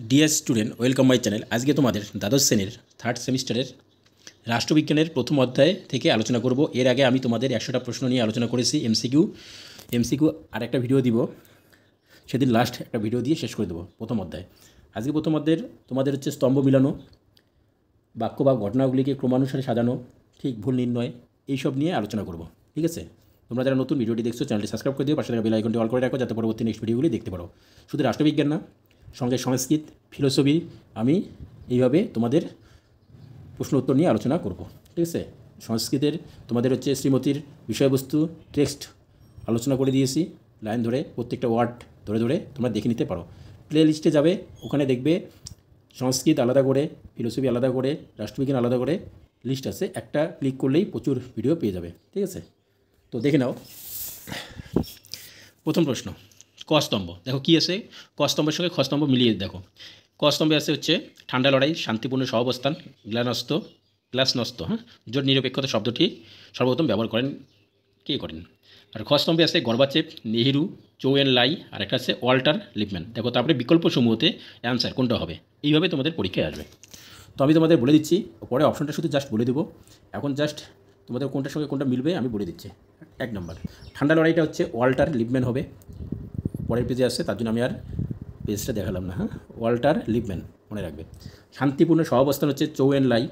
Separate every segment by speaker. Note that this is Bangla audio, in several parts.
Speaker 1: Dear student, welcome my channel. আজকে তোমাদের দ্বাদশ শ্রেণীর থার্ড সেমিস্টারের রাষ্ট্রবিজ্ঞানের প্রথম অধ্যায় থেকে আলোচনা করব। এর আগে আমি তোমাদের 100টা প্রশ্ন নিয়ে আলোচনা করেছি, এমসিকিউ আর একটা ভিডিও দিব, সেদিন লাস্ট একটা ভিডিও দিয়ে শেষ করে দেবো প্রথম অধ্যায়। আজকে প্রথম অধ্যায়ের তোমাদের হচ্ছে স্তম্ভ মিলানো, বাক্য বা ঘটনাগুলিকে ক্রমানুসারে সাজানো, ঠিক ভুল নির্ণয়, এইসব নিয়ে আলোচনা করব। ঠিক আছে, তোমরা যারা নতুন ভিডিওটি দেখছো চ্যানেলটি সাবস্ক্রাইব করে দিও, পাশে থাকা বেল আইকনটি অল করে রাখো যাতে পরবর্তী নেক্সট ভিডিওগুলি দেখতে পারো। শুধু রাষ্ট্রবিজ্ঞান না, সঙ্গে সংস্কৃত, ফিলোসফি, আমি এইভাবে তোমাদের প্রশ্ন উত্তর নিয়ে আলোচনা করব। ঠিক আছে, সংস্কৃতের তোমাদের হচ্ছে শ্রীমতীর বিষয়বস্তু টেক্সট আলোচনা করে দিয়েছি, লাইন ধরে প্রত্যেকটা ওয়ার্ড ধরে ধরে তোমরা দেখে নিতে পারো। প্লে লিস্টে যাবে, ওখানে দেখবে সংস্কৃত আলাদা করে, ফিলোসফি আলাদা করে, রাষ্ট্রবিজ্ঞান আলাদা করে লিস্ট আছে, একটা ক্লিক করলেই প্রচুর ভিডিও পেয়ে যাবে। ঠিক আছে, তো দেখে নাও। প্রথম প্রশ্ন, ক স্তম্ভ। দেখো কী আছে, ক স্তম্ভের সঙ্গে খ স্তম্ভ মিলিয়ে দেখো। ক স্তম্ভে আছে হচ্ছে ঠান্ডা লড়াই, শান্তিপূর্ণ সহাবস্থান, গ্লাসনস্ত, জোট নিরপেক্ষতা শব্দটি সর্বপ্রথম ব্যবহার করেন কে করেন। আর খ স্তম্ভে আছে গর্বাচেপ, নেহেরু, চৌ এন লাই, আর একটা আছে ওয়াল্টার লিপম্যান। দেখো তারপরে বিকল্প সমূহতে অ্যান্সার কোনটা হবে, এইভাবে তোমাদের পরীক্ষায় আসবে। তো আমি তোমাদের বলে দিচ্ছি, পরে অপশনটা শুধু জাস্ট বলে দেবো। এখন জাস্ট তোমাদের কোনটার সঙ্গে কোনটা মিলবে আমি বলে দিচ্ছি। 1 নম্বর ঠান্ডা লড়াইটা হচ্ছে ওয়াল্টার লিপম্যান হবে, পরের পেজে আসছে, তার জন্য আমি আর পেজটা দেখালাম না। ওয়াল্টার লিপম্যান মনে রাখবে। শান্তিপূর্ণ সহাবস্থান হচ্ছে চৌ এন লাই,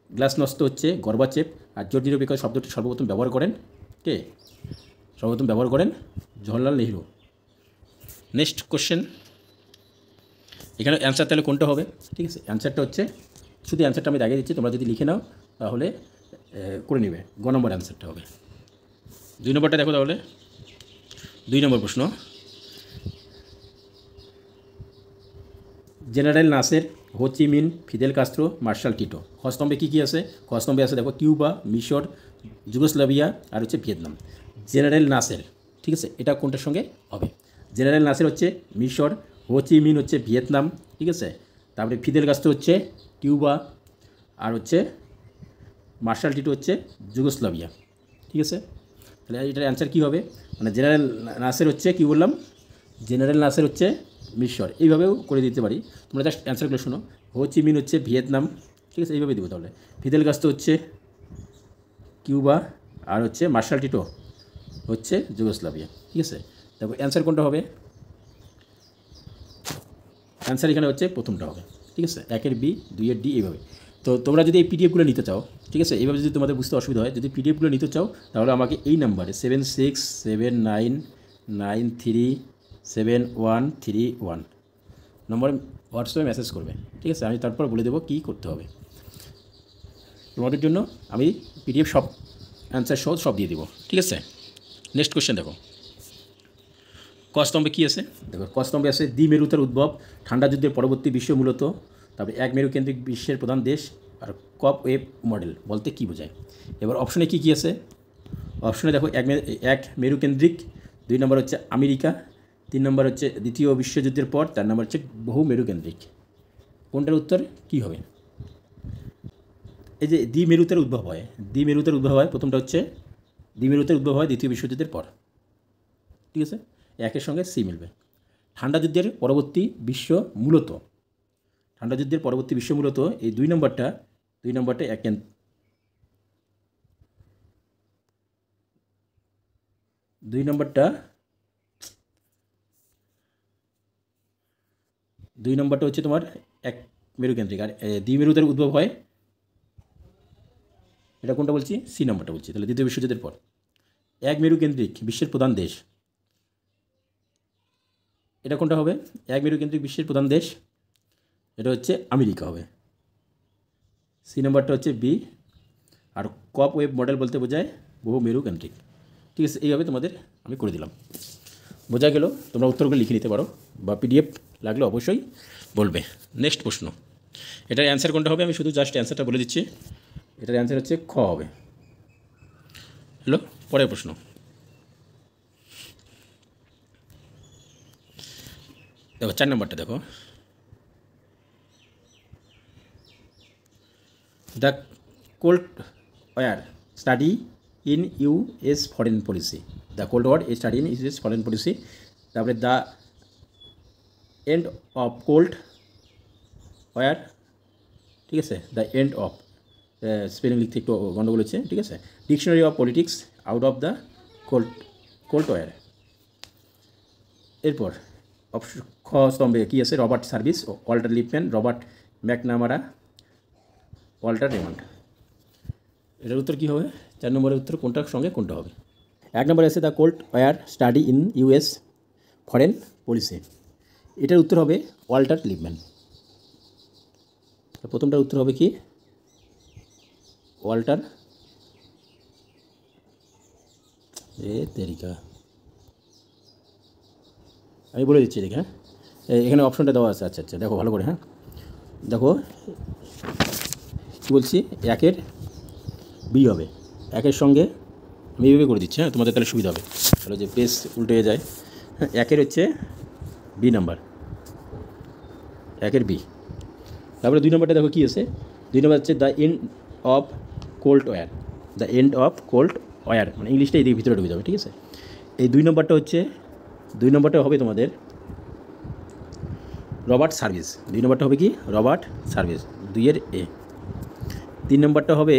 Speaker 1: গ্লাসনস্ত হচ্ছে গর্বাচেপ, আর জোট নিরপেক্ষ শব্দটি সর্বপ্রথম ব্যবহার করেন কে? সর্বপ্রথম ব্যবহার করেন জওহরলাল নেহরু। নেক্সট কোশ্চেন, এখানে অ্যান্সার তাহলে কোনটা হবে? ঠিক আছে, অ্যান্সারটা হচ্ছে, শুধু অ্যান্সারটা আমি দেখিয়ে দিচ্ছি, তোমরা যদি লিখে নাও তাহলে করে নেবে। গ নম্বর অ্যান্সারটা হবে। 2 নম্বরটা দেখো তাহলে। 2 নম্বর প্রশ্ন, জেনারেল নাসের, হো চি মিন, ফিদেল কাস্ত্রো, মার্শাল টিটো। খ স্তম্ভে কী কী আছে? খ স্তম্ভে আছে দেখো কিউবা, মিশর, যুগোস্লাভিয়া, আর হচ্ছে ভিয়েতনাম। জেনারেল নাসের, ঠিক আছে, এটা কোনটার সঙ্গে হবে? জেনারেল নাসের হচ্ছে মিশর, হো চি মিন হচ্ছে ভিয়েতনাম, ঠিক আছে, তারপরে ফিদেল কাস্ত্রো হচ্ছে কিউবা, আর হচ্ছে মার্শাল টিটো হচ্ছে যুগোস্লাভিয়া। ঠিক আছে, তাহলে এটার অ্যান্সার কী হবে? মানে জেনারেল নাসের হচ্ছে কী বললাম, জেনারেল নাসের হচ্ছে মিশর, এইভাবেও করে দিতে পারি। তোমরা জাস্ট অ্যান্সারগুলো শোনো। হো চি মিন হচ্ছে ভিয়েতনাম, ঠিক আছে, এইভাবে দেবো তাহলে। ফিদেল কাস্ত্রো হচ্ছে কিউবা, আর হচ্ছে মার্শাল টিটো হচ্ছে যুগোস্লাভিয়া। ঠিক আছে, দেখো অ্যান্সার কোনটা হবে? অ্যান্সার এখানে হচ্ছে প্রথমটা হবে। ঠিক আছে, 1-এর বি, 2-এর ডি, এইভাবে। তো তোমরা যদি এই পিডিএফগুলো নিতে চাও, ঠিক আছে, এইভাবে যদি তোমাদের বুঝতে অসুবিধা হয়, যদি পিডিএফগুলো নিতে চাও তাহলে আমাকে এই নাম্বারে 7679937131 নম্বরে হোয়াটসঅ্যাপে মেসেজ করবে। ঠিক আছে, আমি তারপর বলে দেবো কী করতে হবে তোমাদের জন্য। আমি পিডিএফ সব অ্যান্সার সহ সব দিয়ে দেবো। ঠিক আছে, নেক্সট কোয়েশ্চেন দেখো। ক স্তম্ভে কী আছে? দেখো ক স্তম্ভে আছে দ্বিমেরুতার উদ্ভব, ঠান্ডা যুদ্ধের পরবর্তী বিশ্ব মূলত, তারপরে এক মেরুকেন্দ্রিক বিশ্বের প্রধান দেশ, আর কপ ওয়েব মডেল বলতে কী বোঝায়। এবার অপশনে কী কী আছে? অপশনে দেখো এক মেরুকেন্দ্রিক, 2 নম্বর হচ্ছে আমেরিকা, 3 নম্বর হচ্ছে দ্বিতীয় বিশ্বযুদ্ধের পর, 4 নম্বর হচ্ছে বহু মেরুকেন্দ্রিক। কোনটার উত্তর কী হবে? এই যে দ্বিমেরুতার উদ্ভব হয়, দ্বিমেরুতার উদ্ভব হয়, প্রথমটা হচ্ছে দ্বিমেরুতার উদ্ভব হয় দ্বিতীয় বিশ্বযুদ্ধের পর। ঠিক আছে, একের সঙ্গে সি মিলবে। ঠান্ডা যুদ্ধের পরবর্তী বিশ্ব মূলত, ঠান্ডা যুদ্ধের পরবর্তী বিশ্ব মূলত, এই 2 নম্বরটা 2 নম্বরটা 2 নম্বরটা 2 নম্বরটা হচ্ছে তোমার এক মেরুকেন্দ্রিক, আর দ্বিমেরুতার উদ্ভব হয়, এটা কোনটা বলছি? সি নম্বরটা বলছি। তাহলে দ্বিতীয় বিশ্বযুদ্ধের পর। এক মেরুকেন্দ্রিক বিশ্বের প্রধান দেশ, এটা কোনটা হবে? এক মেরুকেন্দ্রিক বিশ্বের প্রধান দেশ, এটা হচ্ছে আমেরিকা হবে। সি নম্বরটা হচ্ছে বি। আর কপ ওয়েব মডেল বলতে বোঝায় বহু মেরুকেন্দ্রিক। ঠিক আছে, এইভাবে তোমাদের আমি করে দিলাম। বোঝা গেল? তোমরা উত্তরগুলো লিখে নিতে পারো, বা পিডিএফ লাগলে অবশ্যই বলবে। নেক্সট প্রশ্ন, এটার অ্যান্সার কোনটা হবে? আমি শুধু জাস্ট অ্যান্সারটা বলে দিচ্ছি। এটার অ্যান্সার হচ্ছে খ হবে। হ্যালো, পরের প্রশ্ন, দেখো 4 নম্বরটা দেখো। The cold war study in US foreign policy, the cold war study in US foreign policy, তারপরে the end of cold war, ঠিক আছে, দ্য এন্ড অফ, স্পেলিং লিখতে একটু গণ্ডগোল হচ্ছে, ঠিক আছে, dictionary of politics out of the cold war. এরপর খ স্তম্ভে কী আছে, Robert Service, Walter Lippmann, Robert McNamara, Walter Raymond. এটার উত্তর কী হবে? 4 নম্বরের উত্তর কোনটার সঙ্গে কোনটা হবে? 1 নম্বরে আছে the cold war study in US foreign policy. এটার উত্তর হবে ওয়াল্টার লিপম্যান। প্রথমটার উত্তর হবে কি? ওয়াল্টার তেরিকা, আমি বলে দিচ্ছি দেখে, হ্যাঁ এখানে অপশনটা দেওয়া আছে। আচ্ছা দেখো ভালো করে, হ্যাঁ দেখো কী বলছি, 1-এর বি হবে, 1-এর সঙ্গে আমি এইভাবে করে দিচ্ছি, হ্যাঁ তোমাদের তাহলে সুবিধা হবে, তাহলে যে পেজ উল্টে যায়। হ্যাঁ 1-এর হচ্ছে বি নাম্বার, 1-এর বি। তারপরে 2 নম্বরটা দেখো কী আছে, 2 নম্বর হচ্ছে the end of cold war, the end of cold war, মানে ইংলিশটা এদিকে ভিতরে ঢুকে যাবে, ঠিক আছে। এই 2 নম্বরটা হচ্ছে, 2 নম্বরটা হবে তোমাদের রবার্ট সার্ভিস, 2 নম্বরটা হবে কি? রবার্ট সার্ভিস, 2-এর এ। 3 নম্বরটা হবে,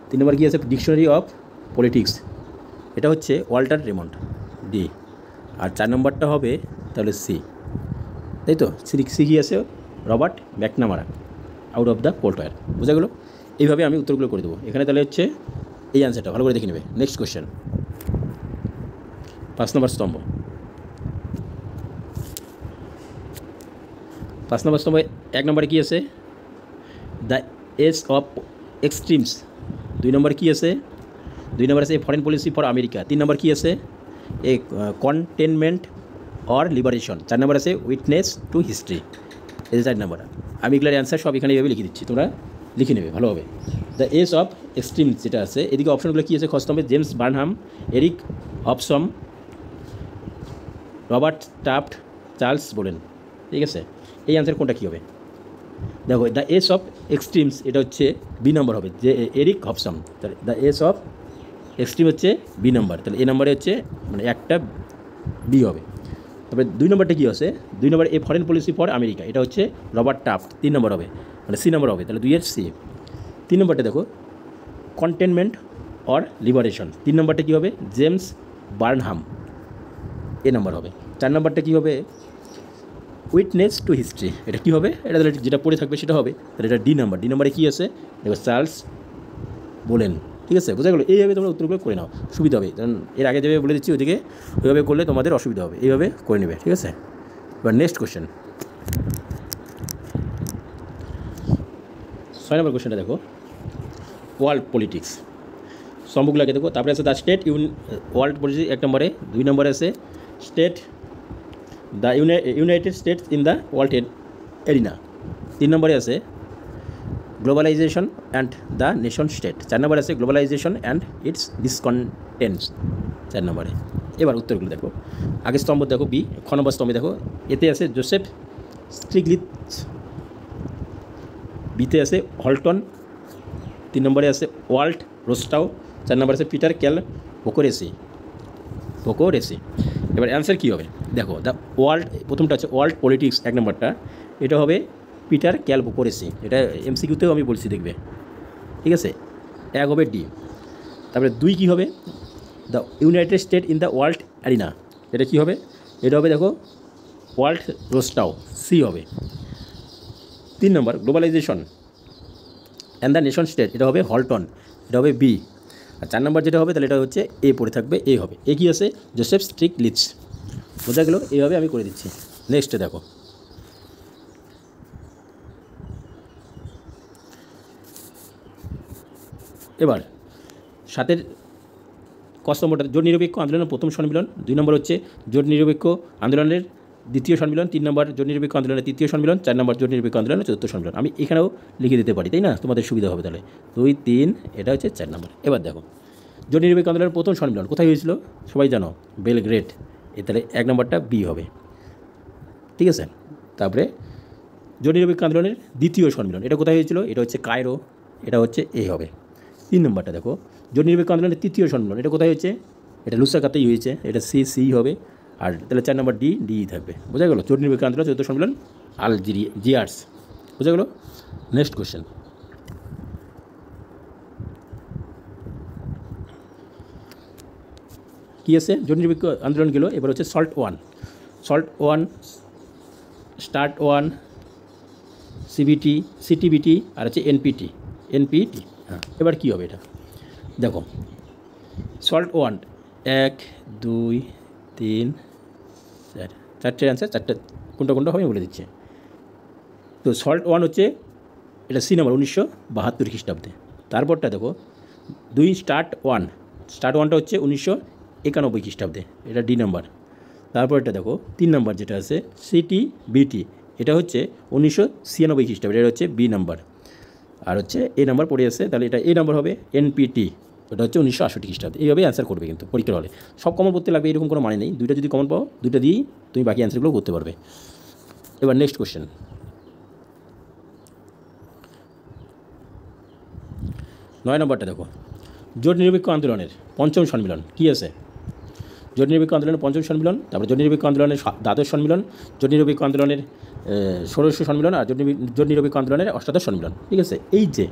Speaker 1: 3 নম্বর কী আছে, ডিকশনারি অফ পলিটিক্স, এটা হচ্ছে ওয়াল্টার রেমন্ড, ডি। আর 4 নম্বরটা হবে তাহলে সি, তাই তো। সি কী আছে, Robert McNamara, out of the cold war. বোঝা গেলো? এইভাবে আমি উত্তরগুলো করে দেবো। এখানে তাহলে হচ্ছে এই অ্যান্সারটা ভালো করে দেখে নেবে। নেক্সট কোয়েশ্চেন, 5 নম্বর স্তম্ভ। 5 নম্বর স্তম্ভে 1 নম্বরে কী আছে, দ্য এজ অফ এক্সট্রিমস। 2 নম্বরে কী আছে, 2 নম্বর আছে ফরেন পলিসি ফর আমেরিকা। 3 নম্বর কী আছে, এ কন্টেনমেন্ট অর লিবারেশন। 4 নম্বর আছে উইটনেস টু হিস্ট্রি। এই যে 4 নম্বর। আমি এগুলোর অ্যান্সার সব এখানে এইভাবে লিখে দিচ্ছি, তোমরা লিখে নেবে ভালোভাবে। দ্য এজ অফ এক্সট্রিমস যেটা আছে, এদিকে অপশনগুলো কী আছে, খস্তম্ভে James Burnham, Eric Hobson, Robert Taft, Charles Bohlen, ঠিক আছে। এই অ্যান্সার কোনটা কী হবে? দেখো দ্য এজ অফ এক্সট্রিমস এটা হচ্ছে বি নম্বর হবে, যে এরিক হবসন। তাহলে দ্য এজ অফ এক্সট্রিম হচ্ছে বি নম্বর, তাহলে এ নম্বরে হচ্ছে মানে একটা বি হবে। তবে 2 নম্বরটা কী আছে, 2 নম্বর a foreign policy for America, এটা হচ্ছে রবার্ট টাফট, 3 নম্বর হবে, মানে সি নম্বর হবে, তাহলে 2-এর সি। 3 নম্বরটা দেখো কন্টেনমেন্ট অর লিবারেশন, 3 নম্বরটা কী হবে, জেমস বার্নহাম, এ নম্বর হবে। 4 নম্বরটা কী হবে, উইটনেস টু হিস্ট্রি, এটা কী হবে, এটা তাহলে যেটা পড়ে থাকবে সেটা হবে, তাহলে এটা ডি নাম্বার। ডি নম্বরে কী আছে, দেখো চার্লস বোলেন, ঠিক আছে। বোঝা গেলো? এইভাবে তোমরা উত্তরগুলো করে নাও, সুবিধা হবে। কারণ এর আগে যেভাবে বলে দিচ্ছি ওইদিকে ওইভাবে করলে তোমাদের অসুবিধা হবে, এইভাবে করে নেবে, ঠিক আছে। এবার নেক্সট কোয়েশ্চেন, 6 নম্বর কোয়েশ্চেনটা দেখো, ওয়ার্ল্ড পলিটিক্স। স্তম্ভগুলোকে দেখো, তারপরে আছে দ্য স্টেট ওয়ার্ল্ড পলিটিক্স 1 নম্বরে। 2 নম্বরে আছে state, the United States in the world arena. 3 নম্বরে আছে globalization and the nation state. 4 নম্বরে আছে গ্লোবালাইজেশন অ্যান্ড ইটস ডিসকন্টেন্টস, 4 নম্বরে। এবার উত্তরগুলো দেখো, আগের স্তম্ভ দেখো বি, খ নম্বর স্তম্ভে দেখো, এতে আছে জোসেফ স্ট্রিগলিৎস, বিতে আছে হল্টন, 3 নম্বরে আছে ওয়াল্ট রোস্টাউ, 4 নম্বরে আছে পিটার ক্যাল ভোকোরেসি। এবার অ্যান্সার কী হবে দেখো, দ্য ওয়ার্ল্ড, প্রথমটা হচ্ছে ওয়ার্ল্ড পলিটিক্স 1 নম্বরটা, এটা হবে পিটার ক্যাল ভোকোরেসি, এটা এমসিকিউতেও আমি বলছি দেখবে, ঠিক আছে। 1 হবে ডি। তারপরে 2 কী হবে, the United state in the world arena, এটা কী হবে, এটা হবে দেখো ওয়ার্ল্ড রোস্টাউ, সি হবে। 3 নম্বর globalization and the nation state, এটা হবে হল্টন, এটা হবে বি। আর 4 নম্বর যেটা হবে তাহলে এটা হচ্ছে এ পড়ে থাকবে, এ হবে। এ কী আছে, জোসেফ স্ট্রিগলিৎস। বোঝা গেল? এইভাবে আমি করে দিচ্ছি। নেক্সটে দেখো, এবার 7-এর ক স্তম্ভটা জোট নিরপেক্ষ আন্দোলনের প্রথম সম্মিলন। 2 নম্বর হচ্ছে জোট নিরপেক্ষ আন্দোলনের দ্বিতীয় সম্মিলন। 3 নম্বর জোট নিরপেক্ষ আন্দোলনের তৃতীয় সম্মিলন। 4 নম্বর জোট নিরপেক্ষ আন্দোলনের চতুর্থ সম্মিলন। আমি এখানেও লিখে দিতে পারি, তাই না? তোমাদের সুবিধা হবে তাহলে। 2, 3, এটা হচ্ছে 4 নম্বর। এবার দেখো জোট নিরপেক্ষ আন্দোলনের প্রথম সম্মিলন কোথায় হয়েছিল সবাই জানো, বেলগ্রেড। তাহলে 1 নম্বরটা বি হবে, ঠিক আছে। তারপরে জোট নিরপেক্ষ আন্দোলনের দ্বিতীয় সম্মিলন এটা কোথায় হয়েছিল, এটা হচ্ছে কায়রো, এটা হচ্ছে এ হবে। 3 নম্বরটা দেখো জোট নিরপেক্ষ আন্দোলনের তৃতীয় সম্মিলন এটা কোথায় হয়েছে, এটা লুসাকাতেই হয়েছে, এটা সি হবে। আর তাহলে 4 নম্বর ডি থাকবে। বোঝা গেল? জোট নিরপেক্ষ আন্দোলন চতুর্থ সম্মিলন আলজেরিয়াস। বুঝা গেল। নেক্সট কোশ্চেন, কী আছে? জট নিরপেক্ষ আন্দোলন গেল, এবার হচ্ছে SALT one, START one, CBT, CTBT, আর হচ্ছে এনপিটি। হ্যাঁ, এবার কী হবে এটা দেখো। সল্ট ওয়ান 1 2 3 4, চারটে অ্যান্সার, চারটে কোনটা হবে আমি বলে দিচ্ছি। তো সল্ট ওয়ান হচ্ছে এটা সি নাম্বার 1972 খ্রিস্টাব্দে। তারপরটা দেখো 2 স্টার্ট ওয়ানটা হচ্ছে 1991 খ্রিস্টাব্দে, এটা ডি নাম্বার। তারপর এটা দেখো 3 নাম্বার যেটা আছে সিটিবিটি, এটা হচ্ছে 1996 খ্রিস্টাব্দে, এটা হচ্ছে বি নাম্বার। আর হচ্ছে এ নাম্বার পড়ে আছে, তাহলে এটা এ নাম্বার হবে। এনপিটি ওটা হচ্ছে 1968 খ্রিস্টাব্দে। এইভাবে অ্যান্সার করবে কিন্তু পরীক্ষার হলে। সব কমন করতে লাগবে এরকম কোনো মানে নেই, দুইটা যদি কমন পাও দুইটা দিয়েই তুমি বাকি অ্যান্সারগুলো করতে পারবে। এবার নেক্সট কোশ্চেন, 9 নম্বরটা দেখো। জোট নিরপেক্ষ আন্দোলনের পঞ্চম সম্মিলন কী আছে? জোট নিরপেক্ষ আন্দোলনের পঞ্চম সম্মিলন, তারপরে জোট নিরপেক্ষ আন্দোলনের দ্বাদশ সম্মিলন, জোট নিরপেক্ষ আন্দোলনের ষোড়শ সম্মিলন, আর জোট নিরপেক্ষ আন্দোলনের অষ্টাদশ সম্মিলন। ঠিক আছে, এই যে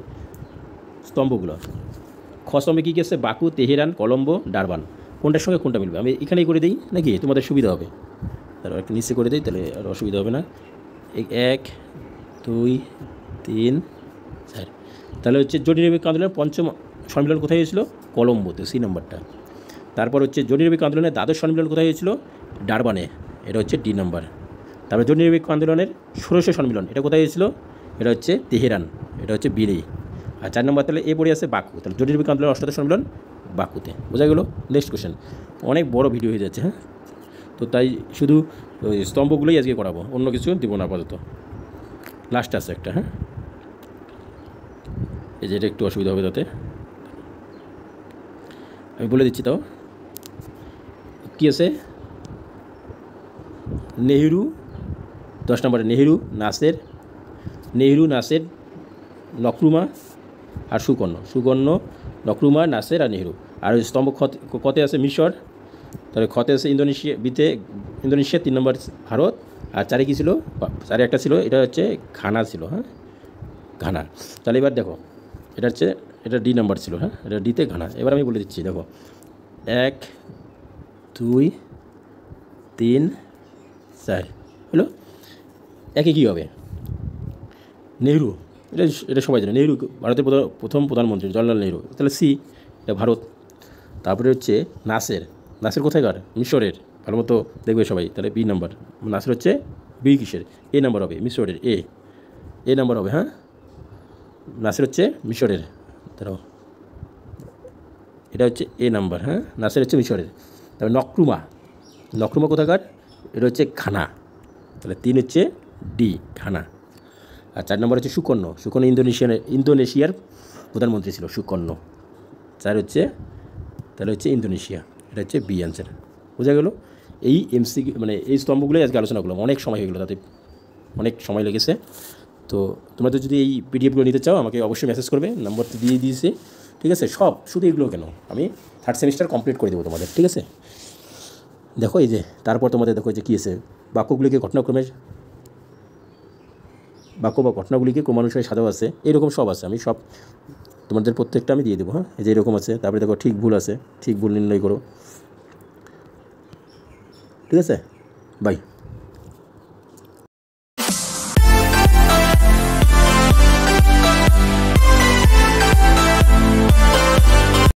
Speaker 1: স্তম্ভগুলো, খ স্তম্ভে কী কী আছে? Baku, Tehran, Colombo, Durban. কোনটার সঙ্গে কোনটা মিলবে? আমি এখানেই করে দিই নাকি তোমাদের সুবিধা হবে? তাহলে একটু নিচে করে দিই, তাহলে আর অসুবিধা হবে না। 1 2 3 4, তাহলে হচ্ছে জোট নিরপেক্ষ আন্দোলনের পঞ্চম সম্মিলন কোথায় হয়েছিল? কলম্বোতে, সি নাম্বারটা। তারপর হচ্ছে জোট নিরপেক্ষ আন্দোলনের দ্বাদশ সম্মিলন কোথায় হয়েছিল? ডারবানে, এটা হচ্ছে ডি নাম্বার। তারপরে জোট নিরপেক্ষ আন্দোলনের ষোড়শ সম্মিলন এটা কোথায় হয়েছিল? এটা হচ্ছে তেহরান, এটা হচ্ছে বি। আর 4 নম্বর তাহলে এ পড়ে আছে বাকু, তাহলে জোট নিরপেক্ষ আন্দোলনের অষ্টাদশ সম্মিলন বাকুতে। বোঝা গেল। নেক্সট কোশ্চেন, অনেক বড় ভিডিও হয়ে যাচ্ছে, হ্যাঁ, তো তাই শুধু ওই স্তম্ভগুলোই আজকে করাবো, অন্য কিছু দেবো না আপাতত। লাস্ট আছে একটা, হ্যাঁ, এই যে এটা একটু অসুবিধা হবে, তাতে আমি বলে দিচ্ছি। তাও কী আছে? নেহেরু, 10 নম্বরে নেহেরু, নাসের, নক্রুমা আর সুকর্ণ, নক্রুমা, নাসের আর নেহেরু। আর স্তম্ভ কতে আছে? মিশর। তাহলে খতে আছে ইন্দোনেশিয়া, 3 নম্বর ভারত। আর 4 কী ছিল? 4 একটা ছিল, এটা হচ্ছে ঘানা ছিল, হ্যাঁ, ঘানা। তাহলে এবার দেখো, এটা ডি নাম্বার ছিল, হ্যাঁ, এটা ডিতে ঘানা। এবার আমি বলে দিচ্ছি, দেখো 1 2 3 4 হলো। একে কী হবে? নেহরু, এটা সবাই জানে, নেহরু ভারতের প্রথম প্রধানমন্ত্রী জওয়াহরলাল নেহরু, তাহলে সি, এটা ভারত। তারপরে হচ্ছে নাসের কোথায়কার? মিশরের, ভালো মতো দেখবে সবাই, তাহলে বি নাম্বার। নাসের হচ্ছে বি কিসের? এ নাম্বার হবে, মিশরের, এ নাম্বার হবে, হ্যাঁ, নাসের হচ্ছে মিশরের, ধরো এটা হচ্ছে এ নাম্বার, হ্যাঁ, নাসের হচ্ছে মিশরের। তারপরে নক্রুমা কোথাকার? এটা হচ্ছে ঘানা, তাহলে 3 হচ্ছে ডি, ঘানা। আর 4 নম্বর হচ্ছে সুকর্ণ ইন্দোনেশিয়ার প্রধানমন্ত্রী ছিল সুকর্ণ। 4 হচ্ছে, তাহলে হচ্ছে ইন্দোনেশিয়া, এটা হচ্ছে বি অ্যান্সার। বোঝা গেল। এই মানে এই স্তম্ভগুলোই আজকে আলোচনা করলাম, অনেক সময় হয়ে গেলো, তাতে অনেক সময় লেগেছে। তো তোমরা তো যদি এই পিডিএফগুলো নিতে চাও আমাকে অবশ্যই মেসেজ করবে, নাম্বার তো দিয়ে দিয়েছে, ঠিক আছে। সব শুধু এগুলো কেন, আমি 3rd সেমিস্টার কমপ্লিট করে দেবো তোমাদের, ঠিক আছে। দেখো এই যে তারপর তোমাদের দেখো যে কী আছে? বাক্যগুলিকে ঘটনাগুলিকে ক্রমানুসারে সাজাও আছে, এরকম সব আছে, আমি সব তোমাদের প্রত্যেকটা আমি দিয়ে দেবো, হ্যাঁ, এই যে এরকম আছে। তারপরে দেখো ঠিক ভুল আছে, ঠিক ভুল নির্ণয় করো, ঠিক আছে। বাই।